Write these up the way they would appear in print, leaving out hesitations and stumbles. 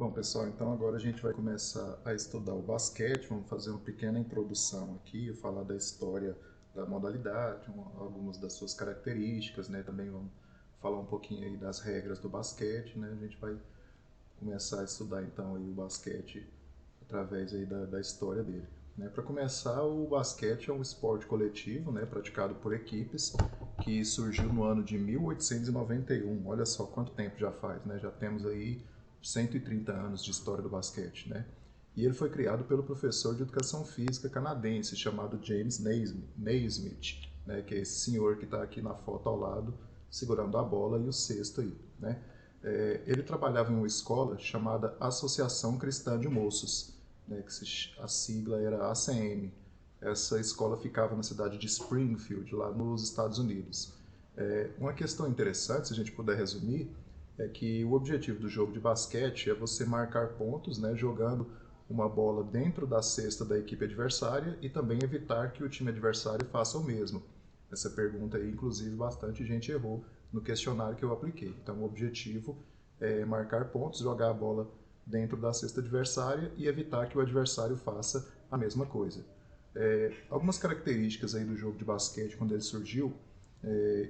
Bom, pessoal, então agora a gente vai começar a estudar o basquete. Vamos fazer uma pequena introdução aqui, falar da história da modalidade, algumas das suas características, né? Também vamos falar um pouquinho aí das regras do basquete, né? A gente vai começar a estudar então aí o basquete através aí da história dele. Né? Para começar, o basquete é um esporte coletivo, né, praticado por equipes, que surgiu no ano de 1891. Olha só quanto tempo já faz, né? Já temos aí 130 anos de história do basquete, né? E ele foi criado pelo professor de educação física canadense chamado James Naismith, né, que é esse senhor que está aqui na foto ao lado, segurando a bola e o cesto aí, né? Ele trabalhava em uma escola chamada Associação Cristã de Moços, né, que a sigla era ACM. Essa escola ficava na cidade de Springfield, lá nos Estados Unidos. Uma questão interessante, se a gente puder resumir, é que o objetivo do jogo de basquete é você marcar pontos, né, jogando uma bola dentro da cesta da equipe adversária e também evitar que o time adversário faça o mesmo. Essa pergunta aí, inclusive, bastante gente errou no questionário que eu apliquei. Então, o objetivo é marcar pontos, jogar a bola dentro da cesta adversária e evitar que o adversário faça a mesma coisa. Algumas características aí do jogo de basquete quando ele surgiu,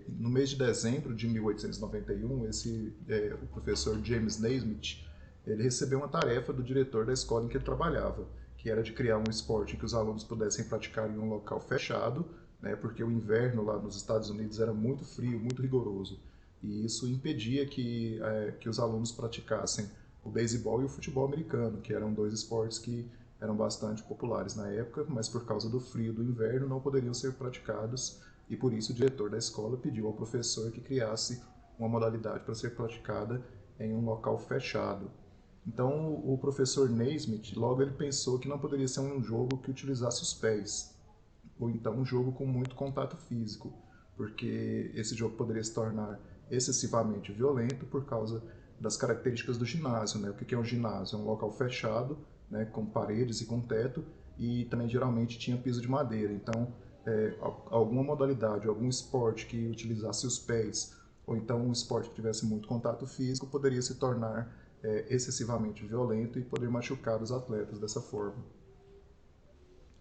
no mês de dezembro de 1891, o professor James Naismith, ele recebeu uma tarefa do diretor da escola em que ele trabalhava, que era de criar um esporte em que os alunos pudessem praticar em um local fechado, né, porque o inverno lá nos Estados Unidos era muito frio, muito rigoroso, e isso impedia que os alunos praticassem o beisebol e o futebol americano, que eram dois esportes que eram bastante populares na época, mas por causa do frio do inverno não poderiam ser praticados, e por isso o diretor da escola pediu ao professor que criasse uma modalidade para ser praticada em um local fechado. Então o professor Naismith logo ele pensou que não poderia ser um jogo que utilizasse os pés, ou então um jogo com muito contato físico, porque esse jogo poderia se tornar excessivamente violento por causa das características do ginásio, né? O que é um ginásio? É um local fechado, né, com paredes e com teto, e também geralmente tinha piso de madeira. Então, alguma modalidade, algum esporte que utilizasse os pés, ou então um esporte que tivesse muito contato físico, poderia se tornar excessivamente violento e poder machucar os atletas dessa forma.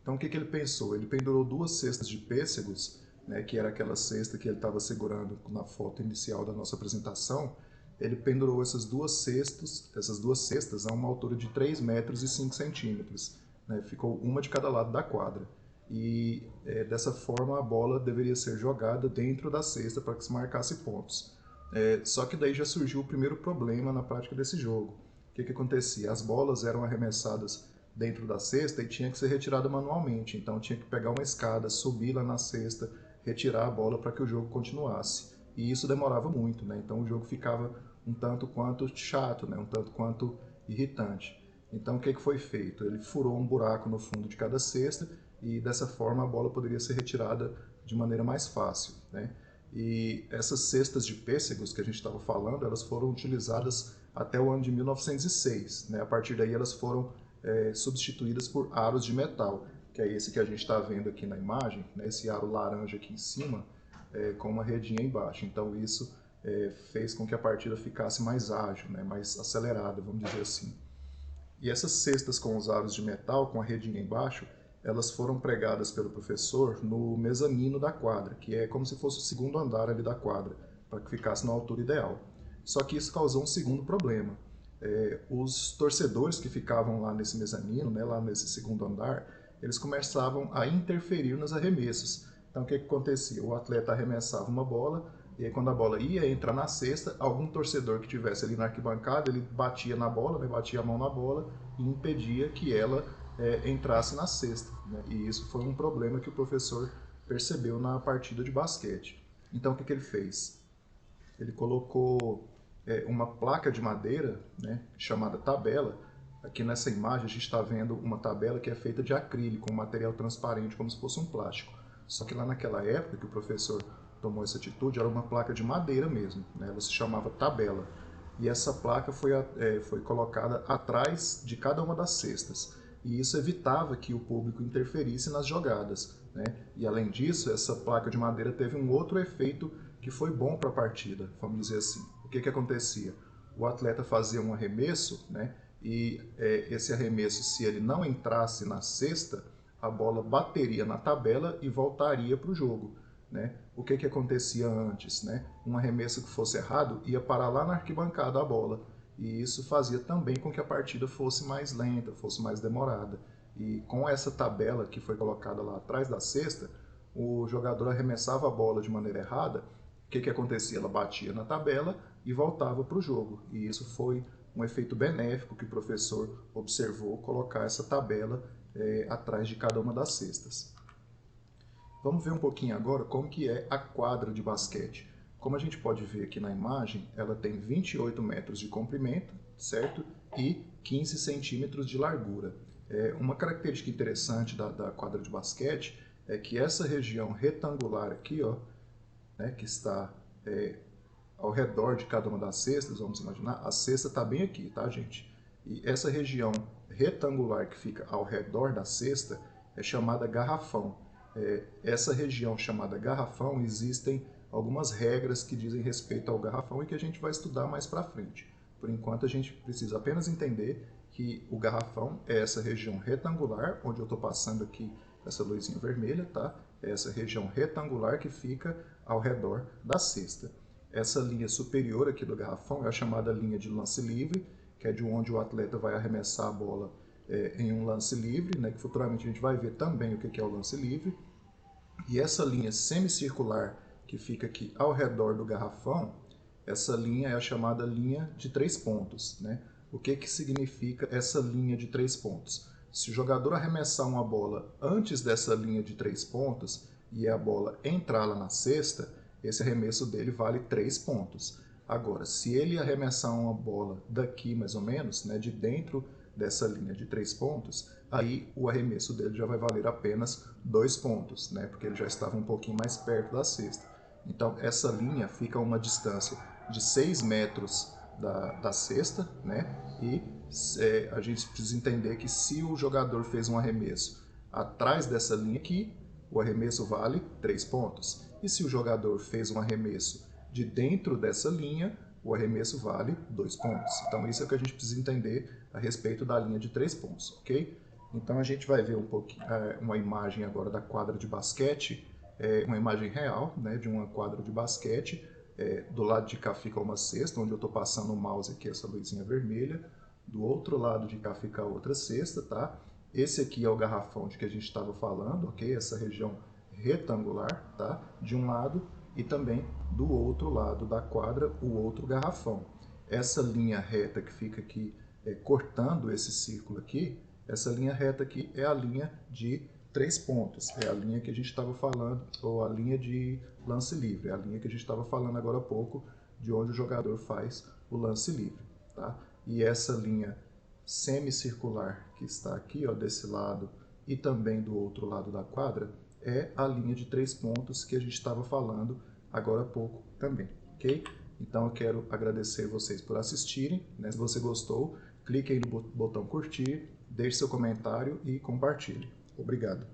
Então, o que ele pensou? Ele pendurou duas cestas de pêssegos, né, que era aquela cesta que ele estava segurando na foto inicial da nossa apresentação. Ele pendurou essas duas cestas a uma altura de 3 metros e 5 centímetros. Né, ficou uma de cada lado da quadra. E dessa forma a bola deveria ser jogada dentro da cesta para que se marcasse pontos. Só que daí já surgiu o primeiro problema na prática desse jogo. O que acontecia? As bolas eram arremessadas dentro da cesta e tinha que ser retirada manualmente. Então tinha que pegar uma escada, subir lá na cesta, retirar a bola para que o jogo continuasse. E isso demorava muito, né? Então o jogo ficava um tanto quanto chato, né? Um tanto quanto irritante. Então o que foi feito? Ele furou um buraco no fundo de cada cesta e dessa forma a bola poderia ser retirada de maneira mais fácil, né? E essas cestas de pêssegos que a gente estava falando, elas foram utilizadas até o ano de 1906, né? A partir daí elas foram substituídas por aros de metal, que é esse que a gente está vendo aqui na imagem, né? Esse aro laranja aqui em cima, com uma redinha embaixo. Então isso fez com que a partida ficasse mais ágil, né? Mais acelerada, vamos dizer assim. E essas cestas com os aros de metal, com a redinha embaixo, elas foram pregadas pelo professor no mezanino da quadra, que é como se fosse o segundo andar ali da quadra, para que ficasse na altura ideal. Só que isso causou um segundo problema. Os torcedores que ficavam lá nesse mezanino, né, lá nesse segundo andar, eles começavam a interferir nos arremessos. Então o que acontecia? O atleta arremessava uma bola, e aí quando a bola ia entrar na cesta, algum torcedor que estivesse ali na arquibancada, ele batia na bola, né, batia a mão na bola e impedia que ela entrasse na cesta. Né? E isso foi um problema que o professor percebeu na partida de basquete. Então o que ele fez? Ele colocou uma placa de madeira, né, chamada tabela. Aqui nessa imagem a gente está vendo uma tabela que é feita de acrílico, um material transparente, como se fosse um plástico. Só que lá naquela época que o professor tomou essa atitude, era uma placa de madeira mesmo, né? Ela se chamava tabela. E essa placa foi colocada atrás de cada uma das cestas. E isso evitava que o público interferisse nas jogadas, né? E além disso, essa placa de madeira teve um outro efeito que foi bom para a partida, vamos dizer assim. O que acontecia? O atleta fazia um arremesso, né? e esse arremesso, se ele não entrasse na cesta, a bola bateria na tabela e voltaria para o jogo, né? O que acontecia antes, né? Um arremesso que fosse errado ia parar lá na arquibancada a bola, e isso fazia também com que a partida fosse mais lenta, fosse mais demorada. E com essa tabela que foi colocada lá atrás da cesta, o jogador arremessava a bola de maneira errada, o que acontecia? Ela batia na tabela e voltava para o jogo. E isso foi um efeito benéfico que o professor observou, colocar essa tabela atrás de cada uma das cestas. Vamos ver um pouquinho agora como que é a quadra de basquete. Como a gente pode ver aqui na imagem, ela tem 28 metros de comprimento, certo? E 15 centímetros de largura. Uma característica interessante da quadra de basquete é que essa região retangular aqui, ó, né, que está ao redor de cada uma das cestas, vamos imaginar, a cesta está bem aqui, tá, gente? E essa região retangular que fica ao redor da cesta é chamada garrafão. Essa região chamada garrafão, existem algumas regras que dizem respeito ao garrafão e que a gente vai estudar mais para frente. Por enquanto, a gente precisa apenas entender que o garrafão é essa região retangular, onde eu estou passando aqui essa luzinha vermelha, tá? É essa região retangular que fica ao redor da cesta. Essa linha superior aqui do garrafão é a chamada linha de lance livre, que é de onde o atleta vai arremessar a bola em um lance livre, né, que futuramente a gente vai ver também o que é o lance livre. E essa linha semicircular que fica aqui ao redor do garrafão, essa linha é a chamada linha de 3 pontos. Né? O que significa essa linha de 3 pontos? Se o jogador arremessar uma bola antes dessa linha de 3 pontos e a bola entrar lá na cesta, esse arremesso dele vale 3 pontos. Agora, se ele arremessar uma bola daqui mais ou menos, né, de dentro dessa linha de 3 pontos, aí o arremesso dele já vai valer apenas 2 pontos, né, porque ele já estava um pouquinho mais perto da cesta. Então, essa linha fica a uma distância de 6 metros da cesta, né, e a gente precisa entender que se o jogador fez um arremesso atrás dessa linha aqui, o arremesso vale 3 pontos. E se o jogador fez um arremesso de dentro dessa linha, o arremesso vale 2 pontos. Então isso é o que a gente precisa entender a respeito da linha de 3 pontos, ok? Então a gente vai ver um pouquinho, uma imagem agora da quadra de basquete, uma imagem real, né, de uma quadra de basquete. Do lado de cá fica uma cesta, onde eu estou passando o mouse aqui, essa luzinha vermelha. Do outro lado de cá fica a outra cesta, tá? Esse aqui é o garrafão de que a gente estava falando, ok? Essa região retangular, tá? De um lado, e também do outro lado da quadra, o outro garrafão. Essa linha reta que fica aqui cortando esse círculo aqui, essa linha reta aqui é a linha de 3 pontos. É a linha que a gente estava falando, ou a linha de lance livre. É a linha que a gente estava falando agora há pouco, de onde o jogador faz o lance livre, tá? E essa linha semicircular que está aqui, ó, desse lado e também do outro lado da quadra, é a linha de 3 pontos que a gente estava falando agora há pouco também, ok? Então eu quero agradecer vocês por assistirem, né? Se você gostou, clique aí no botão curtir, deixe seu comentário e compartilhe. Obrigado.